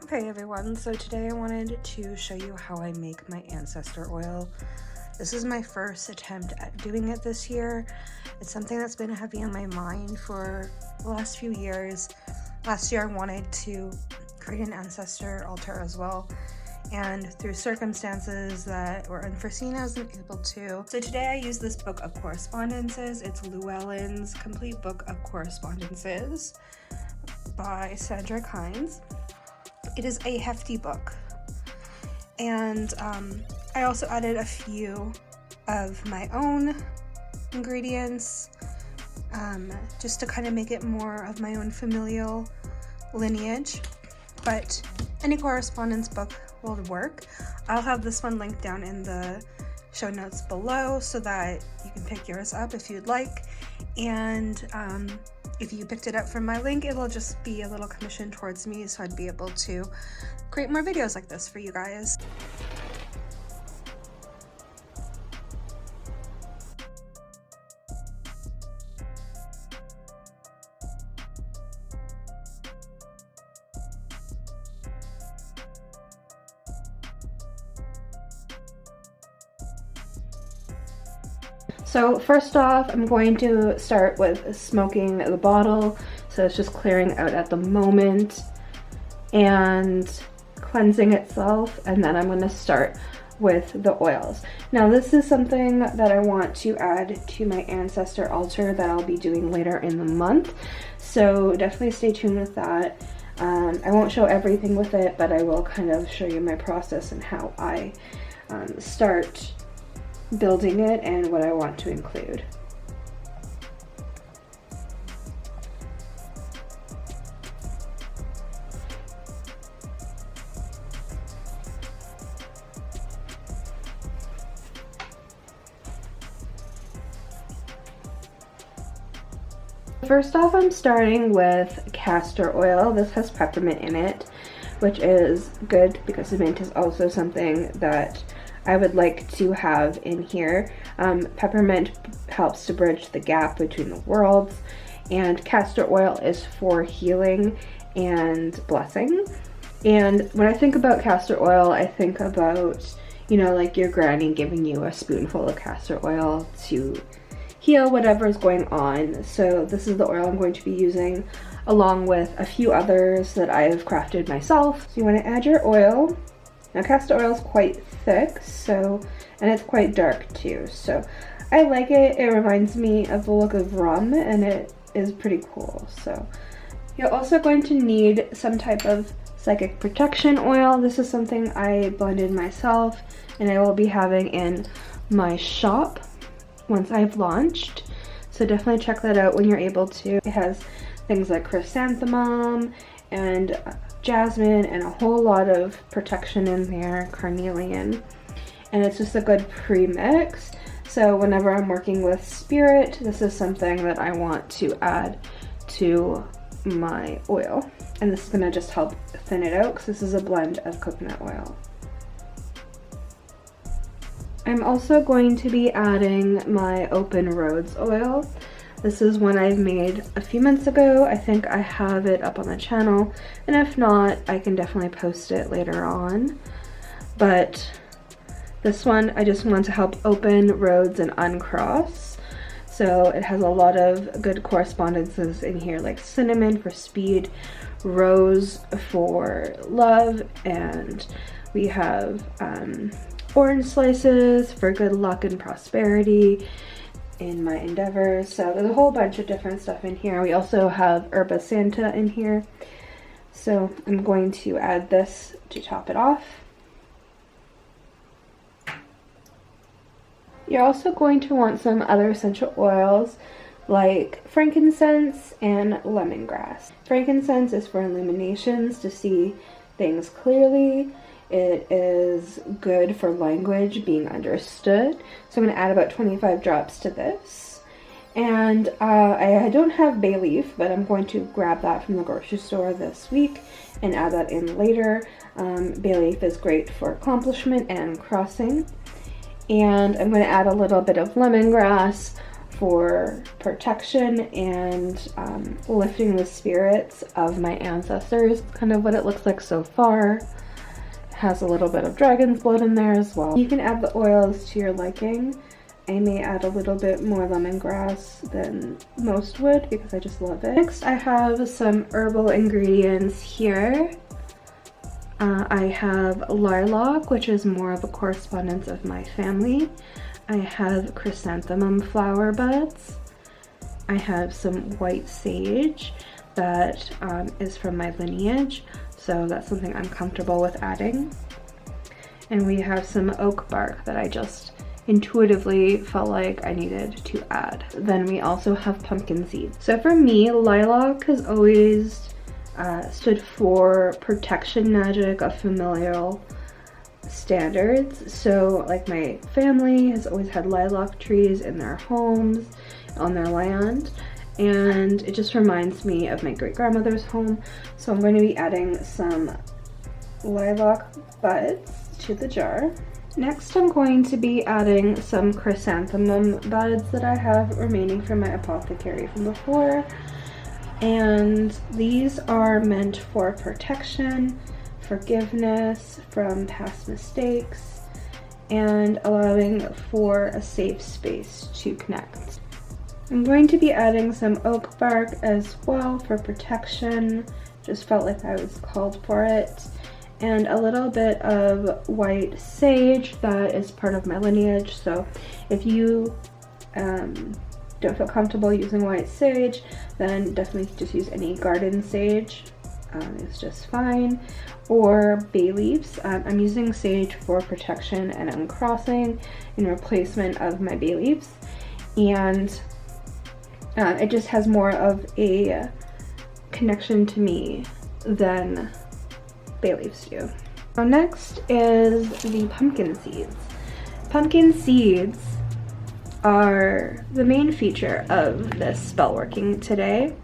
Okay everyone, so today I wanted to show you how I make my ancestor oil. This is my first attempt at doing it this year. It's something that's been heavy on my mind for the last few years. Last year I wanted to create an ancestor altar as well, and through circumstances that were unforeseen I wasn't able to. So today I use this book of correspondences. It's Llewellyn's Complete Book of Correspondences by Sandra Kynes. It is a hefty book, and I also added a few of my own ingredients just to kind of make it more of my own familial lineage, but any correspondence book will work. I'll have this one linked down in the show notes below so that you can pick yours up if you'd like, and if you picked it up from my link, it'll just be a little commission towards me, so I'd be able to create more videos like this for you guys. So first off, I'm going to start with smoking the bottle, so it's just clearing out at the moment and cleansing itself, and then I'm going to start with the oils. Now this is something that I want to add to my ancestor altar that I'll be doing later in the month, so definitely stay tuned with that. I won't show everything with it, but I will kind of show you my process and how I start building it and what I want to include. First off, I'm starting with castor oil. This has peppermint in it, which is good because the mint is also something that I would like to have in here. Peppermint helps to bridge the gap between the worlds, and castor oil is for healing and blessing. And when I think about castor oil, I think about, you know, like your granny giving you a spoonful of castor oil to heal whatever is going on. So this is the oil I'm going to be using, along with a few others that I have crafted myself. So you want to add your oil. Now castor oil is quite thick, so, and it's quite dark too, so I like it. It reminds me of the look of rum, and it is pretty cool. So you're also going to need some type of psychic protection oil. This is something I blended myself, and I will be having in my shop once I've launched, so definitely check that out when you're able to. It has things like chrysanthemum and jasmine and a whole lot of protection in there, carnelian, and it's just a good pre-mix. So whenever I'm working with spirit, this is something that I want to add to my oil, and this is going to just help thin it out because this is a blend of coconut oil. I'm also going to be adding my Open Roads oil. This is one I've made a few months ago. I think I have it up on the channel, and if not, I can definitely post it later on. But this one, I just want to help open roads and uncross. So it has a lot of good correspondences in here, like cinnamon for speed, rose for love, and we have orange slices for good luck and prosperity in my endeavors. So there's a whole bunch of different stuff in here. We also have Herba Santa in here, so I'm going to add this to top it off. You're also going to want some other essential oils like frankincense and lemongrass. Frankincense is for illuminations, to see things clearly. It is good for language being understood. So I'm going to add about 25 drops to this. And I don't have bay leaf, but I'm going to grab that from the grocery store this week and add that in later. Bay leaf is great for accomplishment and crossing. And I'm going to add a little bit of lemongrass for protection and lifting the spirits of my ancestors. Kind of what it looks like so far. Has a little bit of dragon's blood in there as well. You can add the oils to your liking. I may add a little bit more lemongrass than most would because I just love it. Next, I have some herbal ingredients here. I have lilac, which is more of a correspondence of my family. I have chrysanthemum flower buds. I have some white sage that is from my lineage, so that's something I'm comfortable with adding. And we have some oak bark that I just intuitively felt like I needed to add. Then we also have pumpkin seeds. So for me, lilac has always stood for protection magic of familial standards. So like my family has always had lilac trees in their homes, on their land, and it just reminds me of my great-grandmother's home. So I'm going to be adding some lilac buds to the jar. Next, I'm going to be adding some chrysanthemum buds that I have remaining from my apothecary from before. And these are meant for protection, forgiveness from past mistakes, and allowing for a safe space to connect. I'm going to be adding some oak bark as well for protection. Just felt like I was called for it. And a little bit of white sage that is part of my lineage. So if you don't feel comfortable using white sage, then definitely just use any garden sage. It's just fine. Or bay leaves. I'm using sage for protection and uncrossing in replacement of my bay leaves. And it just has more of a connection to me than bay leaves do. So next is the pumpkin seeds. Pumpkin seeds are the main feature of this spell working today,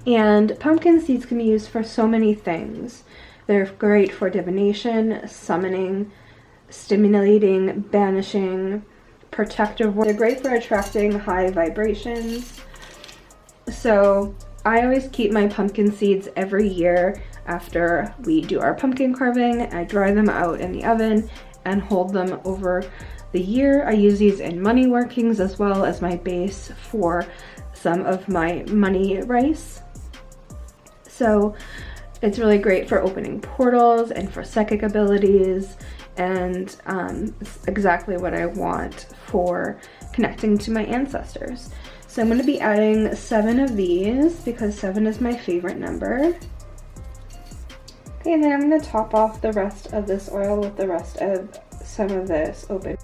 and pumpkin seeds can be used for so many things. They're great for divination, summoning, stimulating, banishing, protective work. They're great for attracting high vibrations. So I always keep my pumpkin seeds every year after we do our pumpkin carving. I dry them out in the oven and hold them over the year. I use these in money workings as well as my base for some of my money rice. So it's really great for opening portals and for psychic abilities, and it's exactly what I want for connecting to my ancestors. So I'm going to be adding 7 of these because 7 is my favorite number. Okay, and then I'm going to top off the rest of this oil with the rest of some of this open.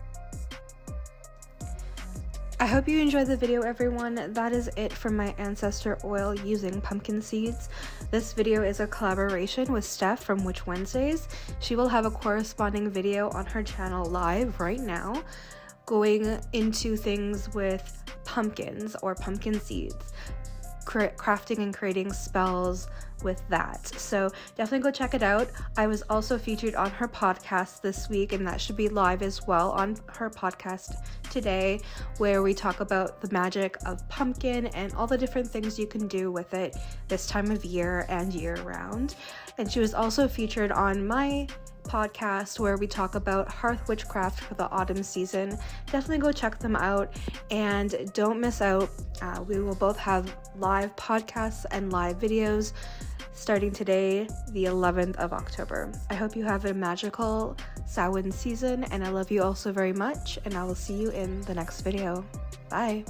I hope you enjoyed the video, everyone. That is it from my ancestor oil using pumpkin seeds. This video is a collaboration with Steph from Witch Wednesdays. She will have a corresponding video on her channel live right now, going into things with pumpkins or pumpkin seeds, crafting and creating spells with that. So definitely go check it out. I was also featured on her podcast this week, and that should be live as well on her podcast today, where we talk about the magic of pumpkin and all the different things you can do with it this time of year and year round. And she was also featured on my podcast where we talk about Hearth witchcraft for the autumn season. Definitely go check them out and don't miss out. We will both have live podcasts and live videos starting today, the 11th of October. I hope you have a magical Samhain season, and I love you all so very much, and I will see you in the next video. Bye.